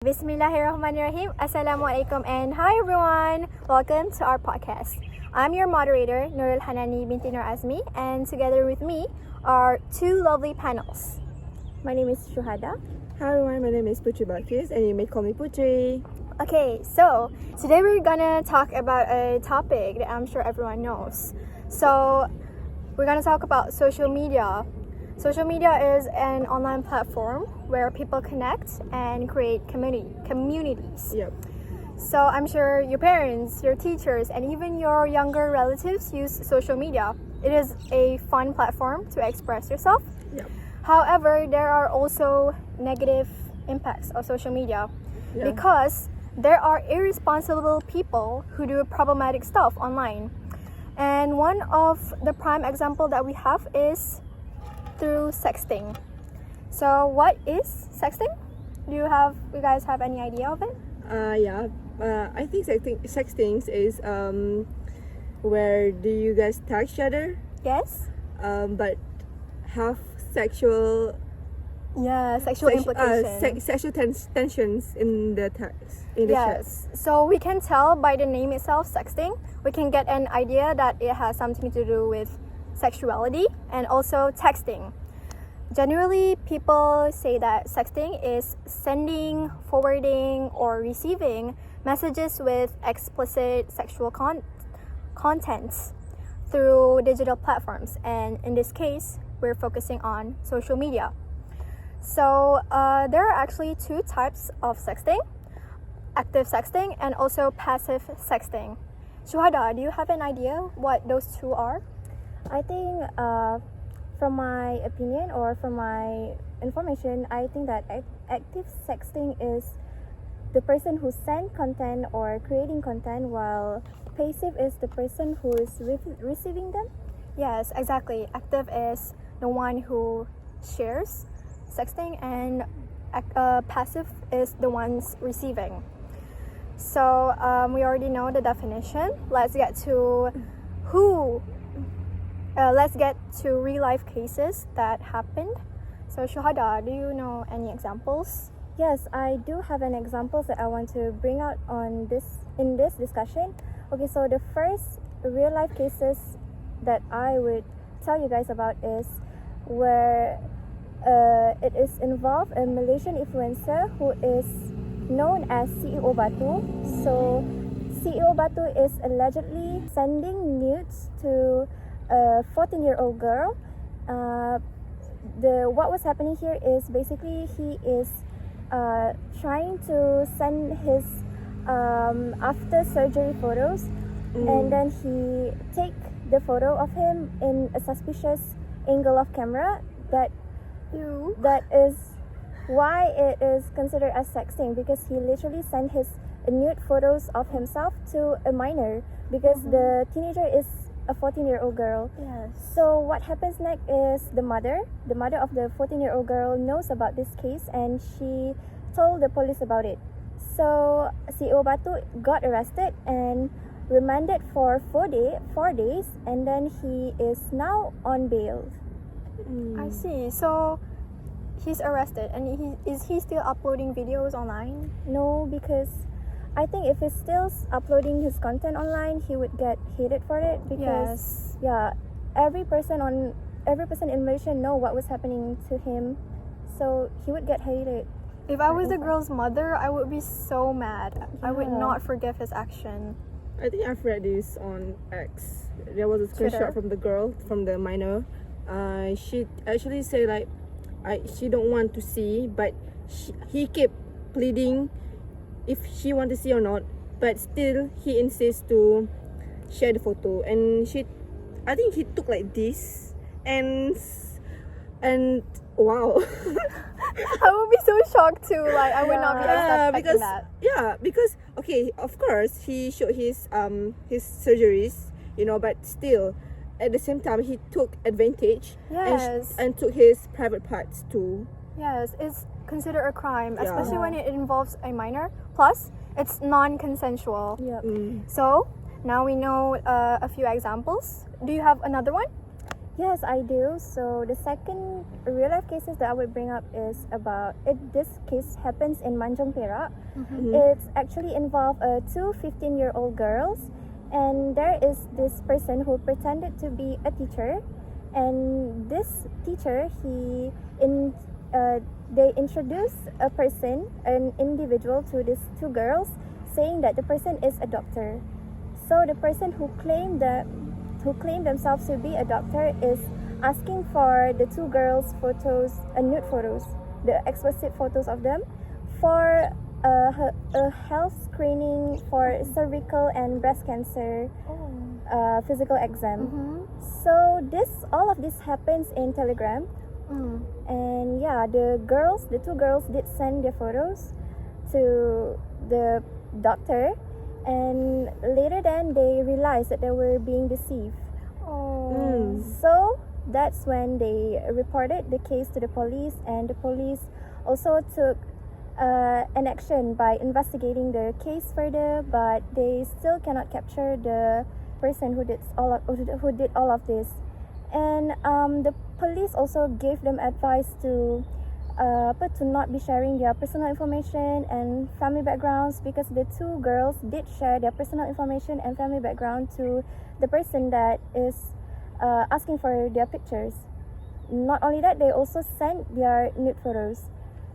Bismillahirrahmanirrahim. Assalamualaikum and hi everyone. Welcome to our podcast. I'm your moderator, Nurul, HANNANI, BINTI, NORAZMI, and together with me are two lovely panels. My name is Syuhada. Hi everyone, my name is BALQIS and you may call me Puteri. Okay, so today we're gonna talk about a topic that I'm sure everyone knows. So we're gonna talk about social media. Social media is an online platform where people connect and create communities. Yep. So I'm sure your parents, your teachers, and even your younger relatives use social media. It is a fun platform to express yourself. Yep. However, there are also negative impacts of social media because there are irresponsible people who do problematic stuff online. And one of the prime example that we have is through sexting. So what is sexting? Do you guys have any idea of it? I think sexting is where do you guys text each other? Yes. But have sexual implications. Sexual tensions in the text. Yes. So we can tell by the name itself, sexting. We can get an idea that it has something to do with sexuality and also texting. Generally, people say that sexting is sending, forwarding, or receiving messages with explicit sexual contents through digital platforms. And in this case, we're focusing on social media. So there are actually two types of sexting: active sexting and also passive sexting. Syuhada, do you have an idea what those two are? I think from my opinion or from my information, I think that active sexting is the person who sends content or creating content, while passive is the person who is receiving them. Yes, exactly. Active is the one who shares sexting and passive is the ones receiving. So we already know the definition. Let's get to real life cases that happened. So Syuhada, do you know any examples? Yes, I do have an example that I want to bring out in this discussion. Okay, so the first real life cases that I would tell you guys about is where it is involved a Malaysian influencer who is known as CEO Batu. So CEO Batu is allegedly sending nudes to a 14-year-old girl. What was happening here is basically he is trying to send his after surgery photos, and then he take the photo of him in a suspicious angle of camera. That is why it is considered as sexting, because he literally sent his nude photos of himself to a minor, because the teenager is a 14-year-old girl. Yes. So what happens next is the mother of the 14-year-old girl knows about this case, and she told the police about it. So CEO Batu got arrested and remanded for 4 days, and then he is now on bail. I see. So he's arrested, and is he still uploading videos online? No, because I think if he's still uploading his content online, he would get hated for it, because every person in Malaysia know what was happening to him, so he would get hated. If I was the girl's mother, I would be so mad. I would not forgive his action. I think I've read this on X. There was a screenshot from the minor. She actually said she don't want to see, but he kept pleading if she want to see or not, but still he insists to share the photo. And I think he took like this and wow. I would be so shocked too. Like I would not be expecting that. Yeah, because okay, of course he showed his surgeries, but still at the same time he took advantage and took his private parts too. Yes, it's considered a crime, especially when it involves a minor. Plus, it's non-consensual. Yep. So now we know a few examples. Do you have another one? Yes, I do. So the second real life cases that I would bring up is about it. This case happens in Manjung Perak. It's actually involved two 15-year-old girls, and there is this person who pretended to be a teacher, and this teacher they introduced a person, an individual, to these two girls, saying that the person is a doctor. So the person who claimed themselves to be a doctor is asking for the two girls' photos, nude photos, the explicit photos of them, for a health screening for cervical and breast cancer physical exam. So all of this happens in Telegram. And yeah, the two girls did send their photos to the doctor, and later then they realized that they were being deceived. So that's when they reported the case to the police, and the police also took an action by investigating the case further, but they still cannot capture the person who did all of this. And the police also gave them advice to not be sharing their personal information and family backgrounds, because the two girls did share their personal information and family background to the person that is asking for their pictures. Not only that, they also sent their nude photos,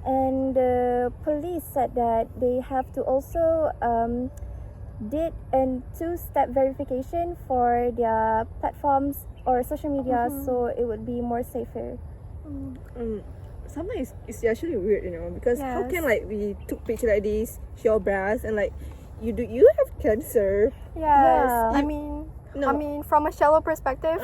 and the police said that they have to also did a two-step verification for their platforms or social media, so it would be more safer. Sometimes it's actually weird, because how can we took picture like this, show breasts, and you have cancer? Yes. Yeah. I mean, from a shallow perspective,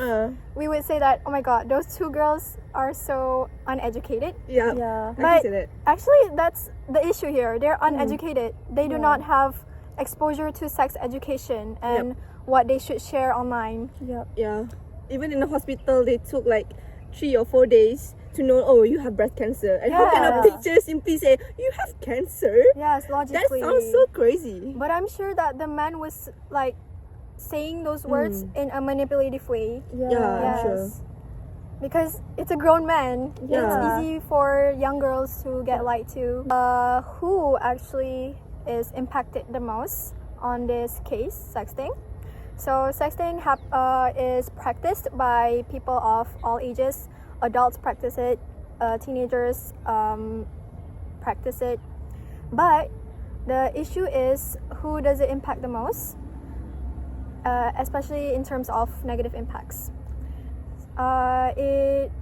we would say that, oh my god, those two girls are so uneducated. Yeah. Yeah. I But can say that. actually, that's the issue here. They're uneducated. They do not have exposure to sex education and what they should share online. Yeah. Even in the hospital, they took 3 or 4 days to know, oh, you have breast cancer. And how can a Yeah. picture simply say, you have cancer? Yes, That logically. sounds so crazy. But I'm sure that the man was saying those words in a manipulative way. Yeah, I'm sure. Because it's a grown man. Yeah. It's easy for young girls to get lied to. Who actually is impacted the most on this case, sexting? So sexting is practiced by people of all ages. Adults practice it, teenagers practice it. But the issue is, who does it impact the most? Especially in terms of negative impacts. It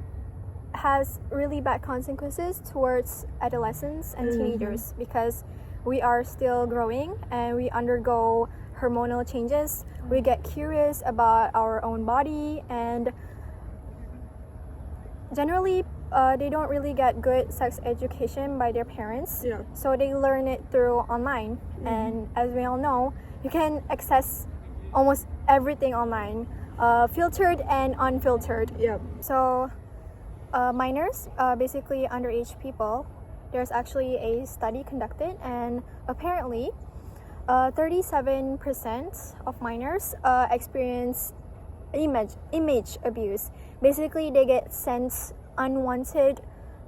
has really bad consequences towards adolescents and teenagers, because we are still growing and we undergo hormonal changes. We get curious about our own body, and generally they don't really get good sex education by their parents. Yeah. So they learn it through online. And as we all know, you can access almost everything online, filtered and unfiltered. Yeah. So minors, basically underage people, there's actually a study conducted, and apparently 37% of minors experience image abuse. Basically, they get sent unwanted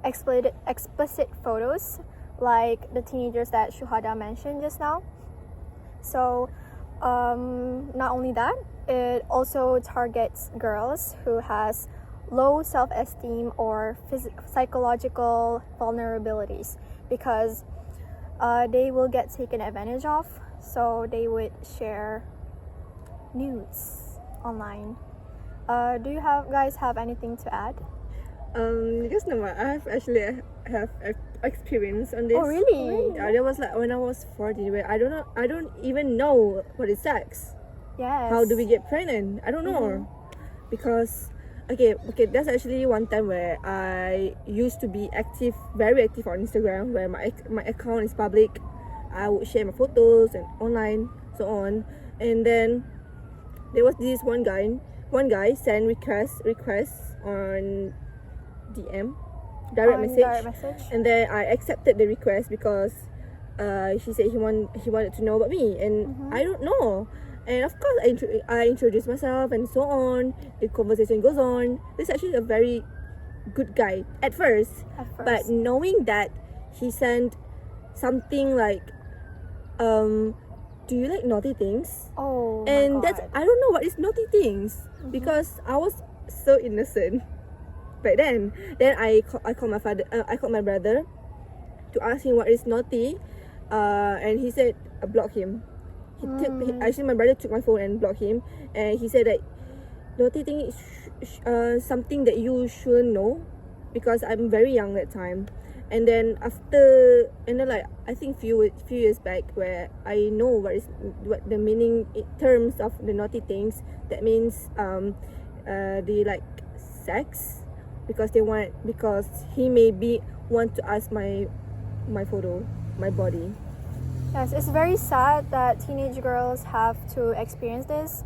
explicit photos, like the teenagers that Syuhada mentioned just now. So not only that, it also targets girls who has low self-esteem or psychological vulnerabilities, because they will get taken advantage of, so they would share nudes online. Do you guys have anything to add? Because no, I have experience on this. Oh really? That was when I was 14, where I don't even know what is sex. Yes. How do we get pregnant? I don't know. Because okay, that's actually one time where I used to be very active on Instagram, where my account is public. I would share my photos and online, so on. And then there was this one guy sent requests on DM, direct message, and then I accepted the request because he said he wanted to know about me, and I don't know. And of course, I introduce myself and so on. The conversation goes on. This is actually a very good guy at first. But knowing that he sent something like, do you like naughty things? Oh, And my that's, God. I don't know what is naughty things because I was so innocent back then. Then I called my father. I called my brother to ask him what is naughty, and he said block him. Actually my brother took my phone and blocked him, and he said that naughty thing is something that you shouldn't know because I'm very young that time. And then like I think few years back, where I know what the meaning in terms of the naughty things. That means they like sex because he maybe want to ask my photo, my body. Yes, it's very sad that teenage girls have to experience this,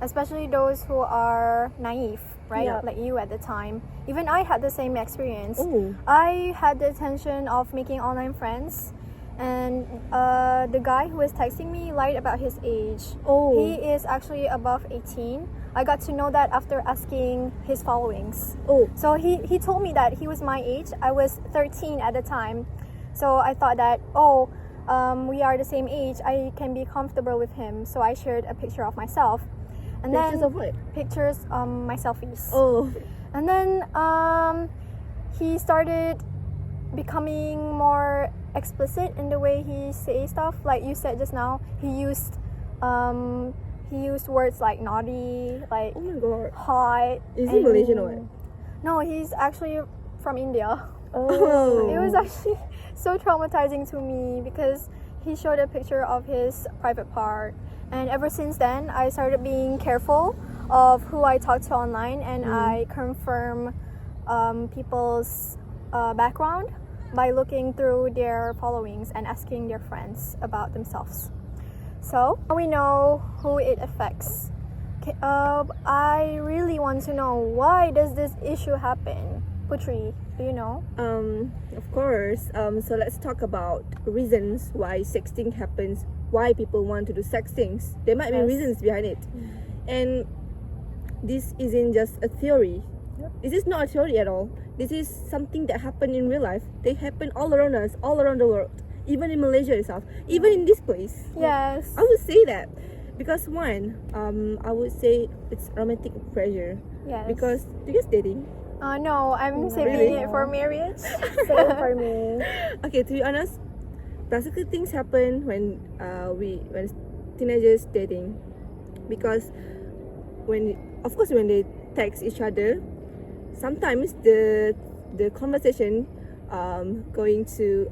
especially those who are naive, right? Yeah. Like you at the time. Even I had the same experience. Oh. I had the intention of making online friends, and the guy who was texting me lied about his age. Oh. He is actually above 18. I got to know that after asking his followings. Oh. So he told me that he was my age. I was 13 at the time. So I thought that, we are the same age, I can be comfortable with him. So I shared a picture of myself. And Pictures then of what? pictures, my selfies. Oh. And then he started becoming more explicit in the way he says stuff. Like you said just now, he used words like naughty, like Oh my god. hot. Is he and- Malaysian or what? No, he's actually from India. Oh. It was actually so traumatizing to me because he showed a picture of his private part, and ever since then I started being careful of who I talk to online, and I confirm people's background by looking through their followings and asking their friends about themselves. So we know who it affects. I really want to know, why does this issue happen? Puteri, do you know? Of course. So let's talk about reasons why sexting happens. Why people want to do sextings. There might be Yes. reasons behind it, and this isn't just a theory. Yep. This is not a theory at all. This is something that happened in real life. They happen all around us, all around the world, even in Malaysia itself, even in this place. Yes. I would say that because one, I would say it's romantic pressure. Yes. Because you guys dating? No, I'm saving Really? it for marriage. Same for me. Okay, to be honest, basically things happen when when teenagers dating, because when they text each other, sometimes the conversation going to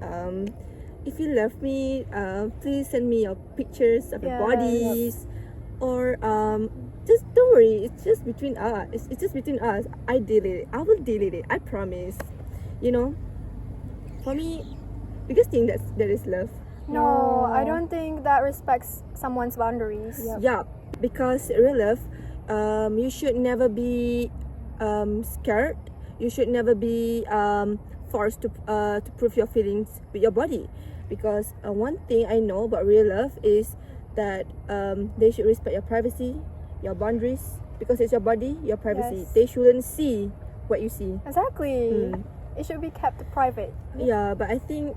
if you love me, please send me your pictures of your Yeah, bodies, or just don't worry, it's just between us. It's just between us. I will delete it. I promise. You know, for me, biggest thing that is love. No, No. I don't think that respects someone's boundaries. Yep. Yeah, because real love, you should never be scared. You should never be forced to prove your feelings with your body. Because one thing I know about real love is that they should respect your privacy, your boundaries, because it's your body, your privacy. Yes. They shouldn't see what you see. Exactly. It should be kept private. Yeah, but I think,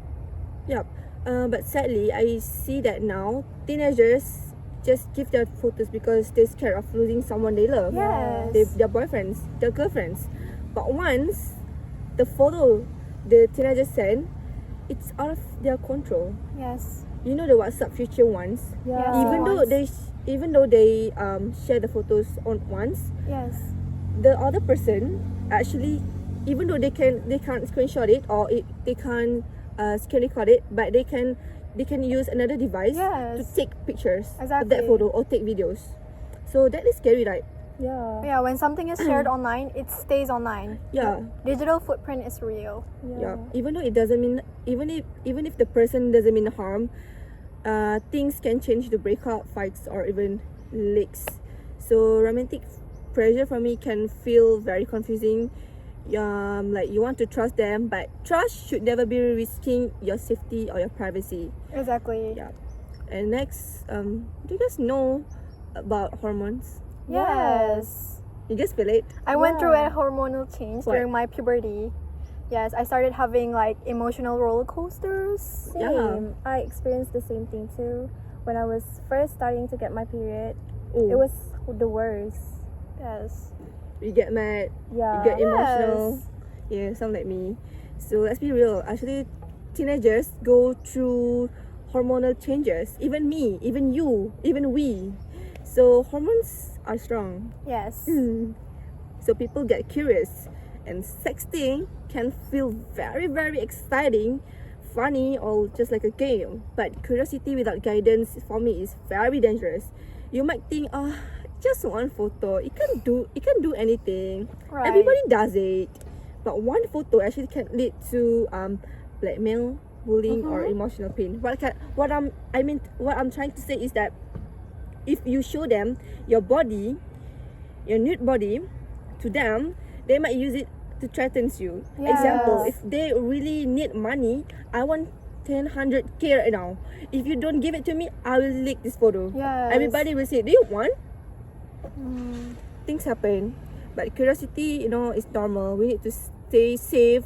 yeah. But sadly, I see that now teenagers just give their photos because they're scared of losing someone they love. Yes. Their boyfriends, their girlfriends. But once the photo the teenagers send, it's out of their control. Yes. You know the WhatsApp future ones. Yeah. Even though they share the photos on once, Yes. the other person actually, even though they can't screenshot it, or they can't screen record it, but they can use another device to Yes. take pictures of Exactly. that photo or take videos. So that is scary, right? Yeah. Yeah, when something is shared online, it stays online. Yeah. Digital footprint is real. Yeah. Even though it doesn't mean, even if the person doesn't mean harm, things can change to breakup, fights, or even leaks. So romantic pressure for me can feel very confusing. Like you want to trust them, but trust should never be risking your safety or your privacy. Exactly. Yeah. And next, do you guys know about hormones? Yes. You just feel it? I went through Yeah. a hormonal change What? during my puberty. Yes, I started having like emotional roller coasters. Same. Yeah. I experienced the same thing too. When I was first starting to get my period, Oh, it was the worst. Yes. you get mad, Yeah. you get emotional. Yes. Yeah, sound like me. So let's be real. Actually, teenagers go through hormonal changes. Even me, even you, even we. So hormones are strong. Yes. So people get curious, and sexting can feel very, very exciting, funny, or just like a game. But curiosity without guidance for me is very dangerous. You might think, oh, just one photo. It can do anything. Right. Everybody does it. But one photo actually can lead to blackmail, bullying, or emotional pain. What I'm trying to say is that if you show them your body, your nude body, to them, they might use it to threaten you. Yes. Example, if they really need money, I want 100K right now. If you don't give it to me, I will leak this photo. Yes. Everybody will say, do you want? Things happen, but curiosity, is normal. We need to stay safe.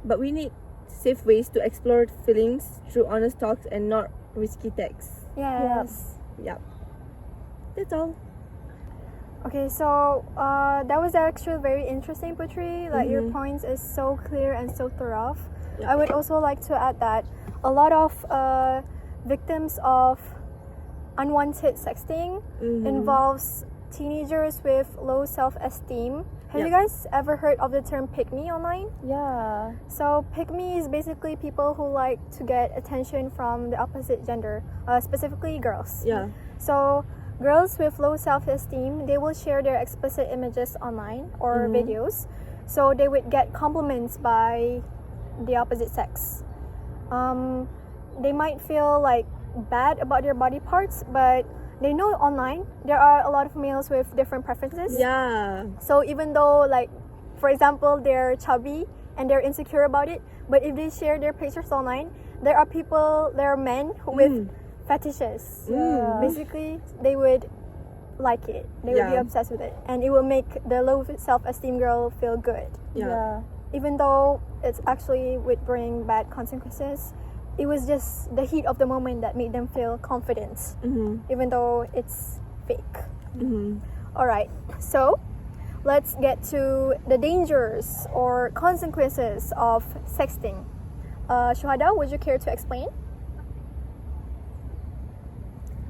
But we need safe ways to explore feelings through honest talks and not risky texts. Yes. Yep. That's all. Okay, so that was actually very interesting, Puteri. Like your points is so clear and so thorough. Yeah. I would also like to add that a lot of victims of unwanted sexting involves teenagers with low self-esteem. Have you Yeah. guys ever heard of the term pick me online? Yeah. So pick me is basically people who like to get attention from the opposite gender, specifically girls. Yeah. So girls with low self-esteem, they will share their explicit images online or videos, so they would get compliments by the opposite sex. They might feel like bad about their body parts, but they know online there are a lot of males with different preferences. Yeah. So even though, like, for example, they're chubby and they're insecure about it, but if they share their pictures online, there are men with fetishes. Basically, they would like it. They would be Yeah. obsessed with it, and it will make the low self-esteem girl feel good. Yeah. Even though it's actually would bring bad consequences, it was just the heat of the moment that made them feel confident, even though it's fake. All right, so let's get to the dangers or consequences of sexting. Syuhada, would you care to explain?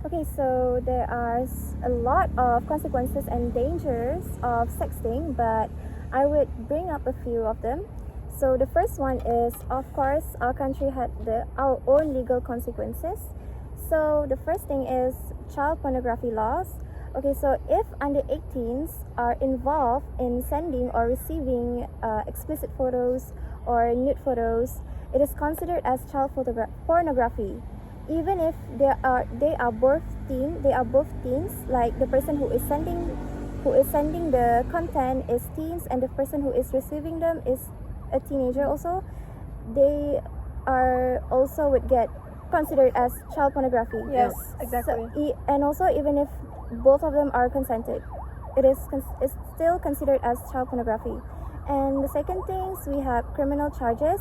Okay, so there are a lot of consequences and dangers of sexting, but I would bring up a few of them. So the first one is, of course, our country had our own legal consequences. So the first thing is child pornography laws. Okay, so if under 18s are involved in sending or receiving explicit photos or nude photos, it is considered as child pornography. Even if they are both teens, like the person who is sending the content is teens and the person who is receiving them is a teenager also, they are also would get considered as child pornography. Yes, exactly. So, and also even if both of them are consented, it's still considered as child pornography. And the second things, we have criminal charges.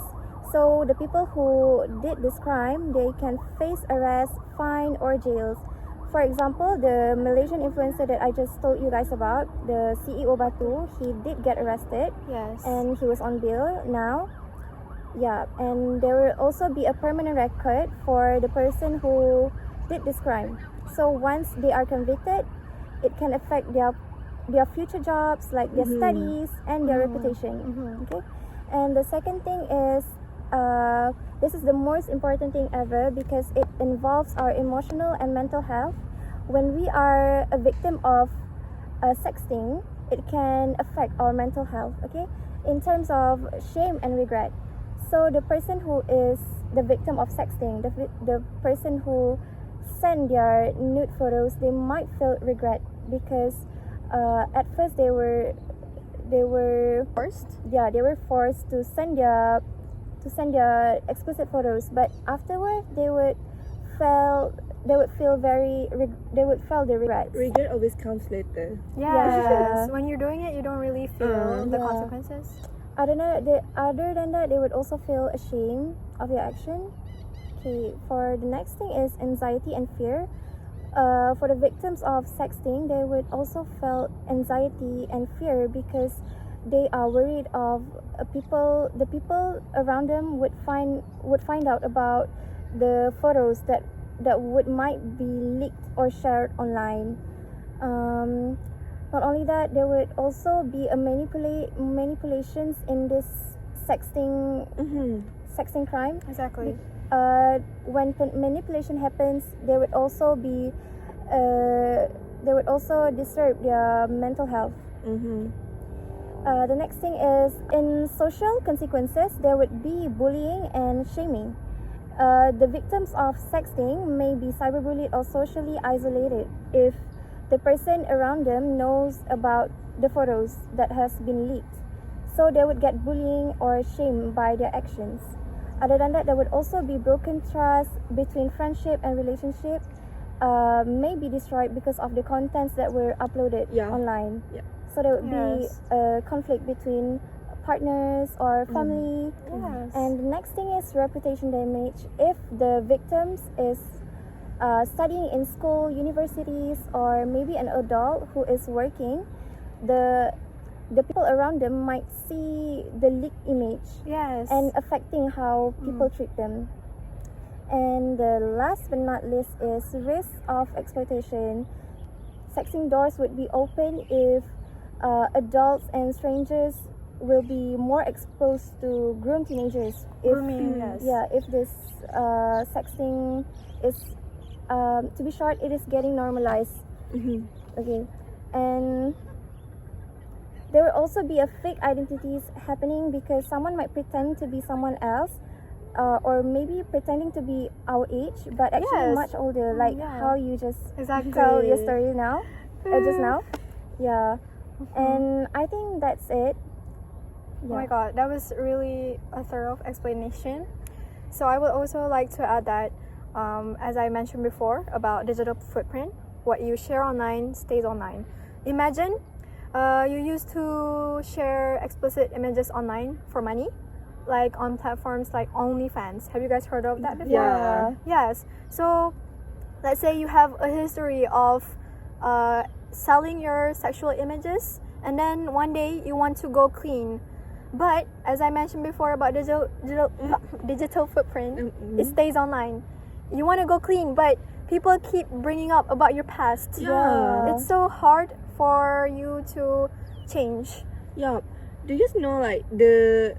So the people who did this crime, they can face arrest, fine, or jails. For example, the Malaysian influencer that I just told you guys about, the CEO Batu, he did get arrested. Yes. And he was on bail now. Yeah, and there will also be a permanent record for the person who did this crime. So once they are convicted, it can affect their future jobs, like their studies and their reputation. Okay, and the second thing is, this is the most important thing ever because it involves our emotional and mental health. When we are a victim of sexting, it can affect our mental health, okay? In terms of shame and regret. So the person who is the victim of sexting, the person who send their nude photos, they might feel regret because at first they were Forced? Yeah, they were forced to send their explicit photos, but afterward they would they would feel the regrets. Regret always comes later. Yes. When you're doing it, you don't really feel the Yeah. consequences. Other than that, they would also feel ashamed of their action. Okay, for the next thing is anxiety and fear. For the victims of sexting, they would also feel anxiety and fear because they are worried of the people around them would find out about the photos that might be leaked or shared online. Not only that, there would also be a manipulations in this sexting sexting crime. Exactly. When manipulation happens, they would also disturb their mental health. The next thing is in social consequences, there would be bullying and shaming. The victims of sexting may be cyberbullied or socially isolated if the person around them knows about the photos that has been leaked. So they would get bullying or shamed by their actions. Other than that, there would also be broken trust between friendship and relationship may be destroyed because of the contents that were uploaded online. Yeah. So there would Yes. be a conflict between partners or family. Yes. And the next thing is reputation damage. If the victims is studying in school, universities, or maybe an adult who is working, the people around them might see the leaked image Yes. and affecting how people treat them. And the last but not least is risk of exploitation. Sexting doors would be open if adults and strangers will be more exposed to groomed teenagers. Grooming, yes. Yeah, if this sexting is, to be short, it is getting normalized. Okay, and there will also be a fake identities happening because someone might pretend to be someone else, or maybe pretending to be our age, but actually Yes. much older, like Yeah. how you just Exactly. tell your story now, just now. Yeah, and I think that's it. Oh my god, that was really a thorough explanation. So I would also like to add that, as I mentioned before about digital footprint, what you share online stays online. Imagine you used to share explicit images online for money, like on platforms like OnlyFans. Have you guys heard of that before? Yeah. Yes. So let's say you have a history of selling your sexual images, and then one day you want to go clean. But as I mentioned before about digital footprint, it stays online. You want to go clean, but people keep bringing up about your past. Yeah. It's so hard for you to change. Yeah. Do you guys know like the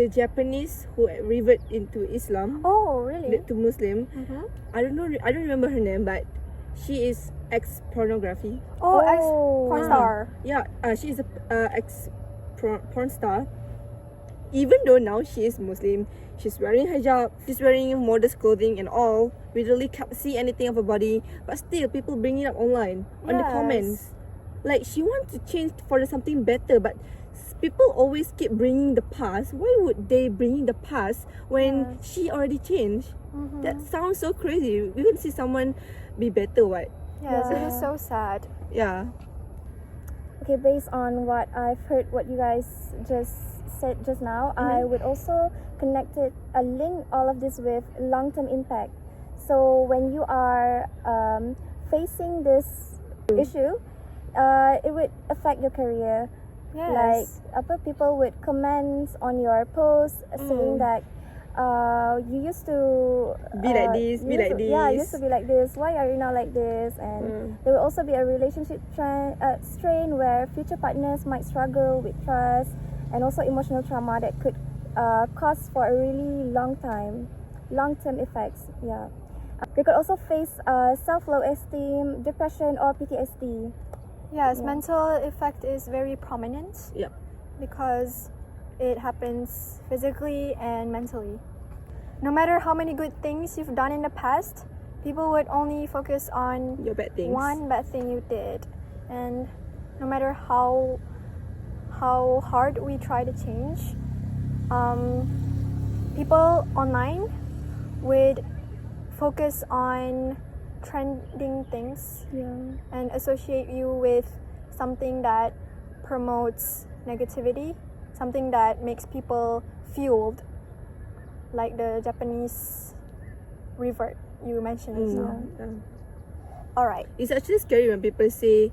Japanese who revert into Islam Oh, really? to Muslim? Mm-hmm. I don't know. I don't remember her name, but she is ex pornography. Oh, Oh. ex-porn star. Yeah. She is a ex porn star. Even though now she is Muslim, she's wearing hijab, she's wearing modest clothing and all. We really can't see anything of her body, but still people bring it up online on the Yes. comments. Like she wants to change for something better, but people always keep bringing the past. Why would they bring the past when she already changed? Mm-hmm. That sounds so crazy. We can see someone be better, what? Yes, it is Yeah. so sad. Yeah. Okay, based on what I've heard, what you guys just said just now, I would also connect a link all of this with long-term impact. So when you are facing this issue, it would affect your career. Like Yes. people would comment on your post saying that you used to Be like this, you be used like to- Yeah, you this. used to be like this. Why are you not like this? And there will also be a relationship strain where future partners might struggle with trust and also emotional trauma that could cause for a really long-term effects. Yeah, they could also face self-low esteem, depression, or PTSD. Yes, Yeah. mental effect is very prominent Yep. because it happens physically and mentally. No matter how many good things you've done in the past, people would only focus on Your bad things. one bad thing you did. And no matter how hard we try to change, people online would focus on trending things Yeah. and associate you with something that promotes negativity, something that makes people fueled, like the Japanese revert you mentioned just now. All right. It's actually scary when people say,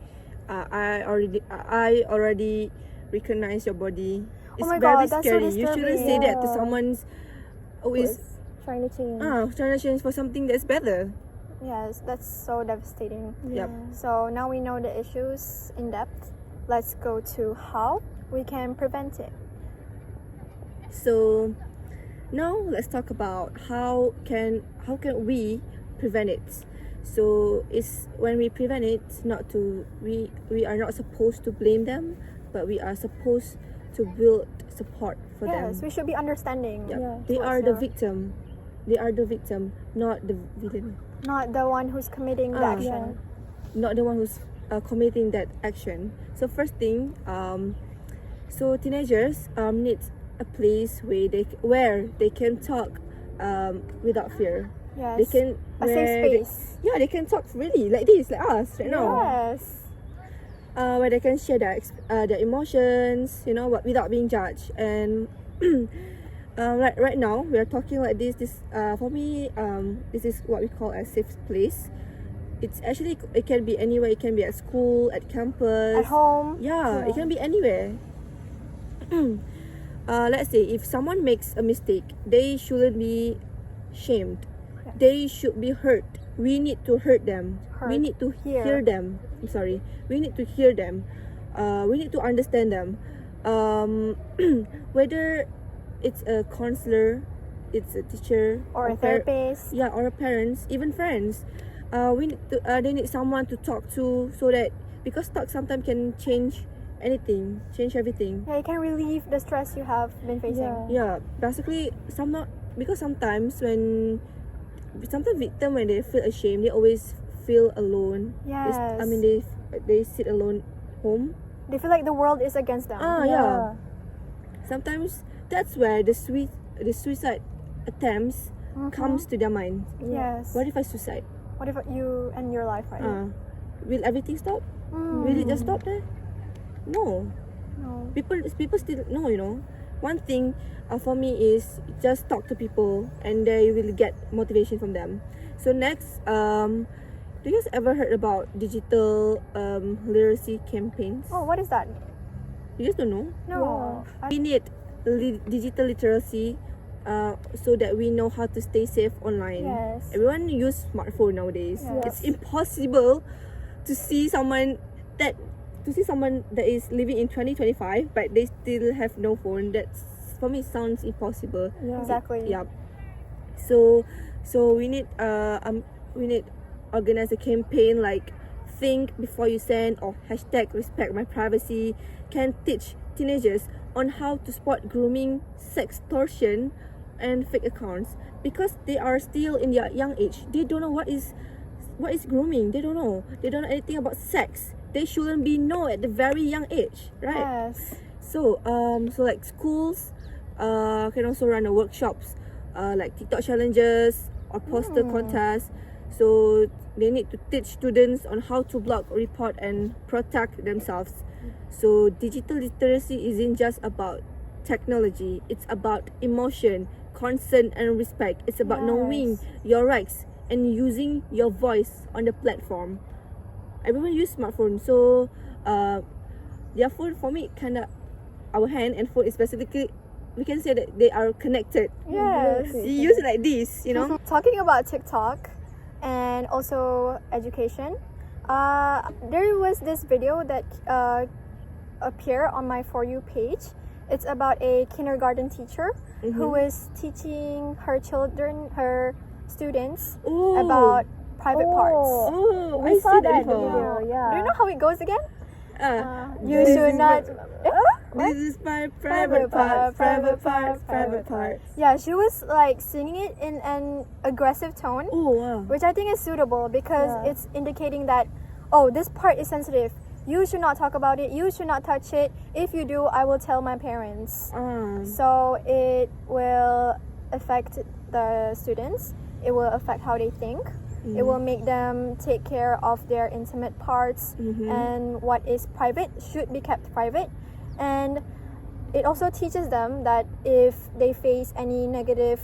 I already recognize your body. It's my very God, that's so scary. You shouldn't say disturbing. that to Yeah. someone's who is Trying to change. trying to change for something that's better. Yes, that's so devastating. Yeah. Yep. So now we know the issues in depth. Let's go to how we can prevent it. So now let's talk about how can we prevent it. So it's when we prevent it, we are not supposed to blame them, but we are supposed to build support for them. Yes, we should be understanding. Yep. Yeah. They are the Towards victim. They are the victim, not the villain. Not the one who's committing the action. Not the one who's committing that action. So first thing, so teenagers need a place where they can talk without fear. Yes. They can a safe space. they can talk freely like this, like us right now. Yes. Where they can share their emotions, but without being judged. And right now we are talking like this. For me, this is what we call a safe place. It's actually, it can be anywhere. It can be at school, at campus, At home. Yeah, it can be anywhere. Let's say if someone makes a mistake, they shouldn't be shamed. Yeah. They should be heard. We need to hear them. We Heard. need to Hear. hear them. I'm sorry. We need to hear them. We need to understand them. Whether it's a counselor, it's a teacher, Or a therapist. yeah, or a parents, even friends. They need someone to talk to, so that, because talk sometimes can change everything. Yeah, you can relieve the stress you have been facing. Yeah. Yeah, basically, because sometimes victim, when they feel ashamed, they always feel alone. Yes. They sit alone home. They feel like the world is against them. Yeah. Sometimes that's where the suicide attempts comes to their mind. Yes. What if I suicide? What if you end your life right now? Will everything stop? Will it just stop there? No. No. People still no. One thing for me is just talk to people, and they will get motivation from them. So next, do you guys ever heard about digital literacy campaigns? Oh, what is that? You guys don't know? No. We need digital literacy so that we know how to stay safe online. Yes. Everyone use smartphone nowadays. Yes. It's impossible to see someone that is living in 2025 but they still have no phone. That's, for me, sounds impossible. Yeah. Exactly. Yeah. So we need organize a campaign like think before you send, or #respect my privacy, can teach teenagers on how to spot grooming, sextortion, and fake accounts, because they are still in their young age. They don't know what is grooming. They don't know anything about sex. They shouldn't be know at the very young age, right? Yes. So like schools can also run workshops like TikTok challenges or poster contests. So they need to teach students on how to block, report, and protect themselves. So digital literacy isn't just about technology. It's about emotion, consent, and respect. It's about knowing your rights and using your voice on the platform. Everyone use smartphone, so their phone, for me, kinda, our hand and phone is specifically, we can say that they are connected. Yes. You use it like this, Talking about TikTok and also education, there was this video that appeared on my For You page. It's about a kindergarten teacher who is teaching her students about private parts. Oh, We I saw see that before. video, yeah. Do you know how it goes again? You This should is not. This is my private parts. Yeah, she was like singing it in an aggressive tone, Oh wow. which I think is suitable because it's indicating that, oh, this part is sensitive. You should not talk about it. You should not touch it. If you do, I will tell my parents. So it will affect the students. It will affect how they think. It will make them take care of their intimate parts, and what is private should be kept private. And it also teaches them that if they face any negative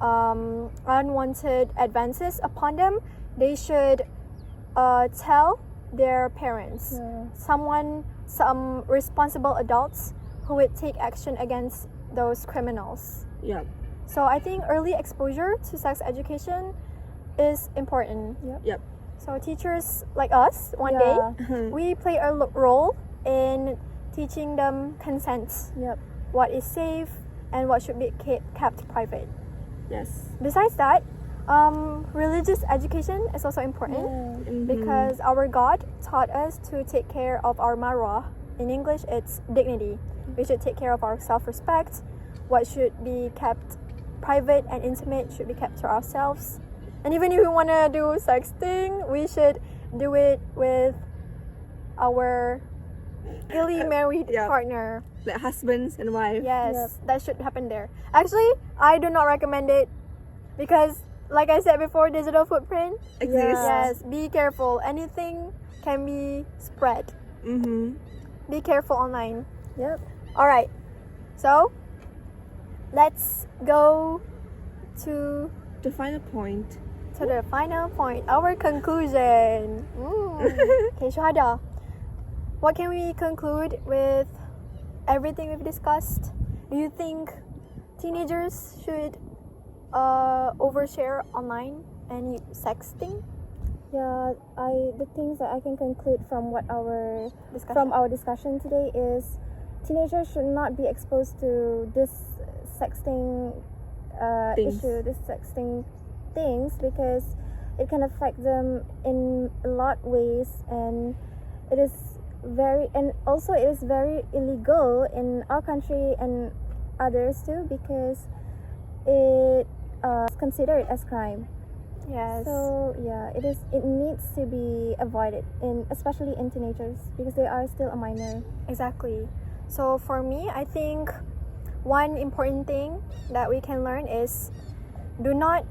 unwanted advances upon them, they should tell their parents, some responsible adults who would take action against those criminals. Yeah. So I think early exposure to sex education is important. Yep. So teachers like us, one day, we play a role in teaching them consent. What is safe and what should be kept private. Yes. Besides that, religious education is also important because our God taught us to take care of our marwah. In English, it's dignity. We should take care of our self-respect. What should be kept private and intimate should be kept to ourselves. And even if we want to do sexting, we should do it with our newly married partner. Like husbands and wives. Yes, that should happen there. Actually, I do not recommend it because, like I said before, digital footprint exists. Yes, be careful. Anything can be spread. Be careful online. Alright, so let's go to The final point. the final point, our conclusion. Okay, Syuhada, what can we conclude with everything we've discussed? Do you think teenagers should overshare online and sexting? The things that I can conclude from our discussion today is teenagers should not be exposed to this sexting issue, this sexting things, because it can affect them in a lot ways, and it is very illegal in our country and others too, because it is considered as crime. Yes. So it needs to be avoided, especially in teenagers, because they are still a minor. Exactly. So for me, I think one important thing that we can learn is do not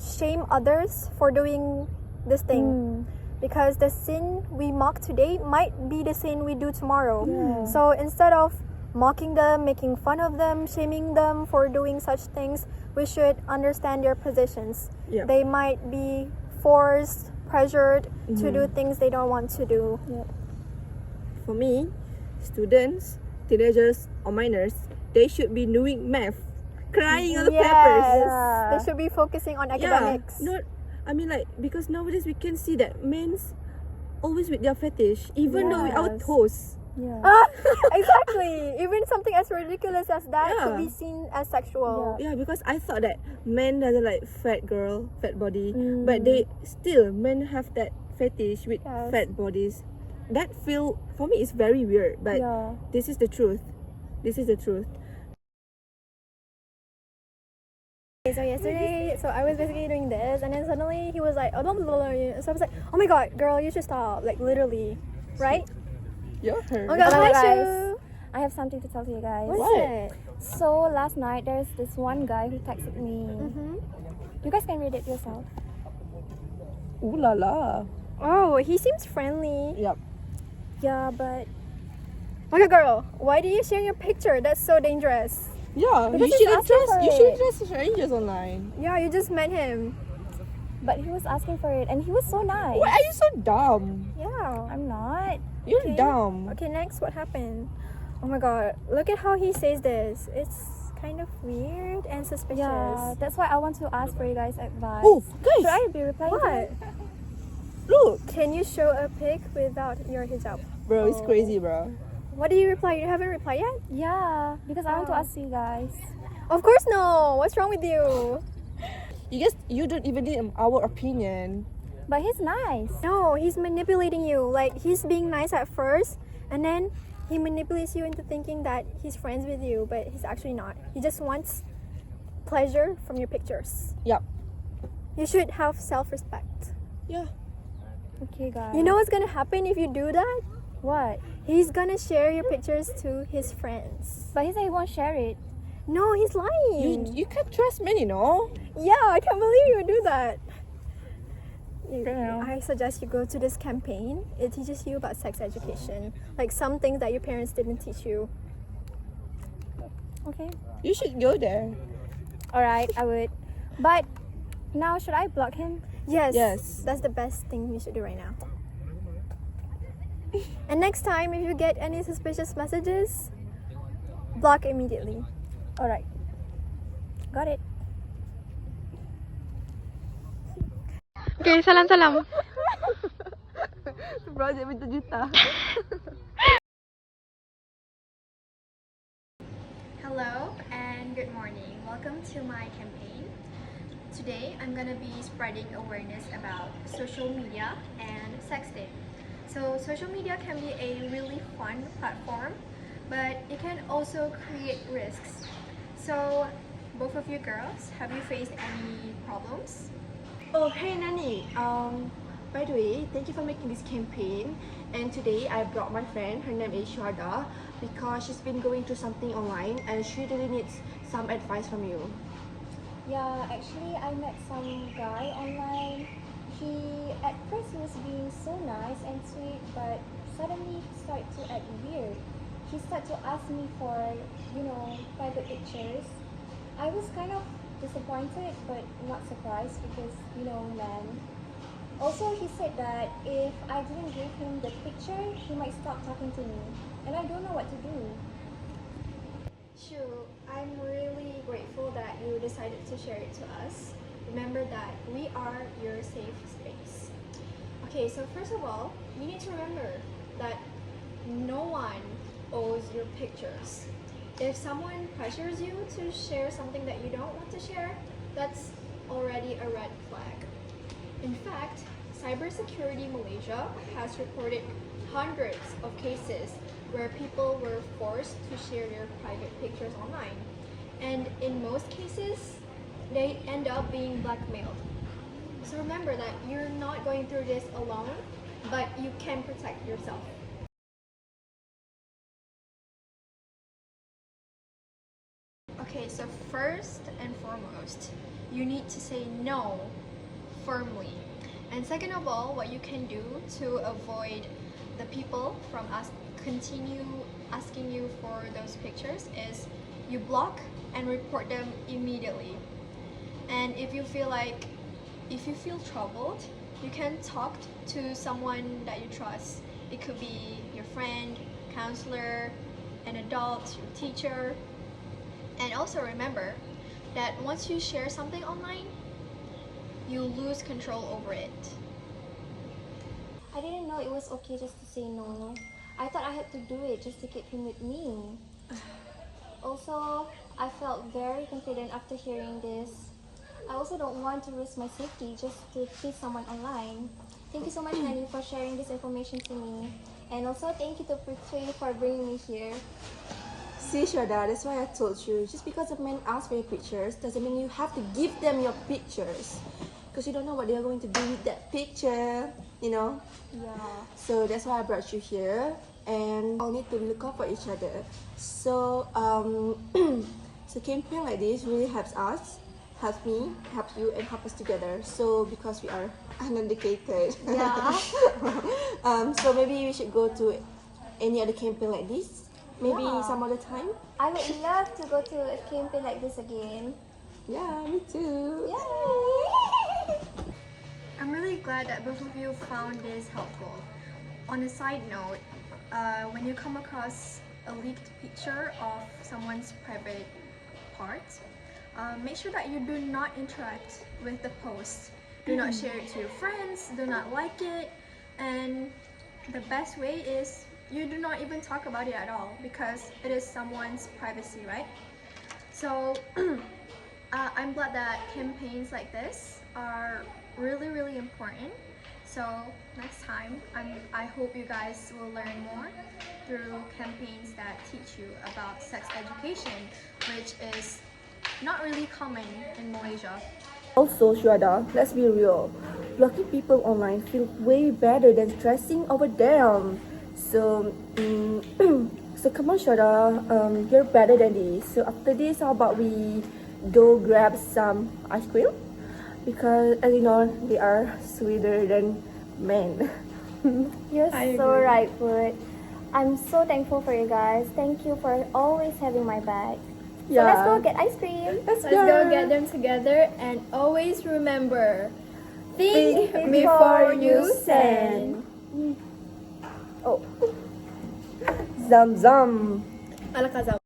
shame others for doing this thing, because the sin we mock today might be the sin we do tomorrow. So instead of mocking them, making fun of them, shaming them for doing such things, we should understand their positions. They might be forced, pressured to do things they don't want to do. For me, students, teenagers or minors, they should be doing math, crying on the papers. They should be focusing on academics. Because nowadays we can see that men's always with their fetish, even though with our toes. Exactly. Even something as ridiculous as that could be seen as sexual. Because I thought that men doesn't like fat girl, fat body, but men have that fetish with fat bodies. That feel for me is very weird, but this is the truth. So yesterday, I was basically doing this, and then suddenly he was like, oh, blah, blah, blah. So I was like, oh my god, girl, you should stop. Like, literally. Right? Your turn. Oh god, hi, Shu. I have something to tell you guys. What's it? So last night, there's this one guy who texted me. You guys can read it yourself. Ooh la la. Oh, he seems friendly. Yep. Yeah, but Okay, girl, why do you share your picture? That's so dangerous. Yeah, Because you he's shouldn't asking trust. for You it. shouldn't trust strangers online. Yeah, you just met him. But he was asking for it, and he was so nice. Why are you so dumb? Yeah. I'm not. You're Okay. dumb. Okay, next, what happened? Oh my god, look at how he says this. It's kind of weird and suspicious. Yeah, that's why I want to ask for you guys' advice. Oh, Should guys, I be replying to What? it? look, Can you show a pic without your hijab? bro, it's crazy, bro. What do you reply? You haven't replied yet? Yeah, because I want to ask you guys. Of course no. What's wrong with you? You don't even need our opinion. But he's nice. No, he's manipulating you. Like, he's being nice at first, and then he manipulates you into thinking that he's friends with you, but he's actually not. He just wants pleasure from your pictures. Yep. You should have self-respect. Yeah. Okay, guys. You know what's gonna happen if you do that? what? He's gonna share your pictures to his friends. But he said he won't share it. No, he's lying. You can't trust men, you know. Yeah, I can't believe you would do that. I suggest you go to this campaign. It teaches you about sex education, like some things that your parents didn't teach you. Okay. You should go there. All right, I would. But now, should I block him? Yes. Yes. That's the best thing you should do right now. And next time, if you get any suspicious messages, block immediately. All right. Got it. Okay, salam. Project Binti Juta. Hello and good morning. Welcome to my campaign. Today I'm gonna be spreading awareness about social media and sexting. So social media can be a really fun platform, but it can also create risks. So both of you girls, have you faced any problems? Oh, hey Nani. By the way, thank you for making this campaign. And today I brought my friend. Her name is Syuhada because she's been going through something online and she really needs some advice from you. Yeah, actually, I met some guy online. At first, he was being so nice and sweet, but suddenly he started to act weird. He started to ask me for, private pictures. I was kind of disappointed, but not surprised because, man. Also, he said that if I didn't give him the picture, he might stop talking to me, and I don't know what to do. Shu, I'm really grateful that you decided to share it to us. Remember that we are your safe space. Okay, so first of all, you need to remember that no one owes your pictures. If someone pressures you to share something that you don't want to share, that's already a red flag. In fact, Cybersecurity Malaysia has reported hundreds of cases where people were forced to share their private pictures online. And in most cases, they end up being blackmailed. So remember that you're not going through this alone, but you can protect yourself. Okay, so first and foremost, you need to say no firmly. And second of all, what you can do to avoid the people from continue asking you for those pictures is you block and report them immediately. And if you feel troubled, you can talk to someone that you trust. It could be your friend, counselor, an adult, your teacher. And also remember that once you share something online, you lose control over it. I didn't know it was okay just to say no. I thought I had to do it just to keep him with me. Also, I felt very confident after hearing this. I also don't want to risk my safety just to please someone online. Thank you so much, Nani, for sharing this information to me. And also, thank you to PUTERI for bringing me here. See, Syuhada, that's why I told you. Just because a man asks for your pictures doesn't mean you have to give them your pictures. Because you don't know what they are going to do with that picture, Yeah. So that's why I brought you here. And all need to look out for each other. So, so campaign like this really helps us, helps me, helps you, and help us together. So because we are uneducated. Yeah. So maybe we should go to any other campaign like this. Maybe Yeah. some other time. I would love to go to a campaign like this again. Yeah, me too. Yay! I'm really glad that both of you found this helpful. On a side note, when you come across a leaked picture of someone's private parts, make sure that you do not interact with the post. Do not share it to your friends, do not like it, and the best way is you do not even talk about it at all because it is someone's privacy, right? So I'm glad that campaigns like this are really important. So next time, I hope you guys will learn more through campaigns that teach you about sex education, which is not really common in Malaysia. Also, Syuhada, let's be real. Blocking people online feels way better than stressing over them. So, so come on, Syuhada, you're better than this. So after this, how about we go grab some ice cream? because as you know they are sweeter than men. You're I so agree. right, Put. I'm so thankful for you guys. Thank you for always having my back. So Yeah. let's go get ice cream. Let's go get them together and always remember, think Think before you send. Oh. Zam zam. Alakazam.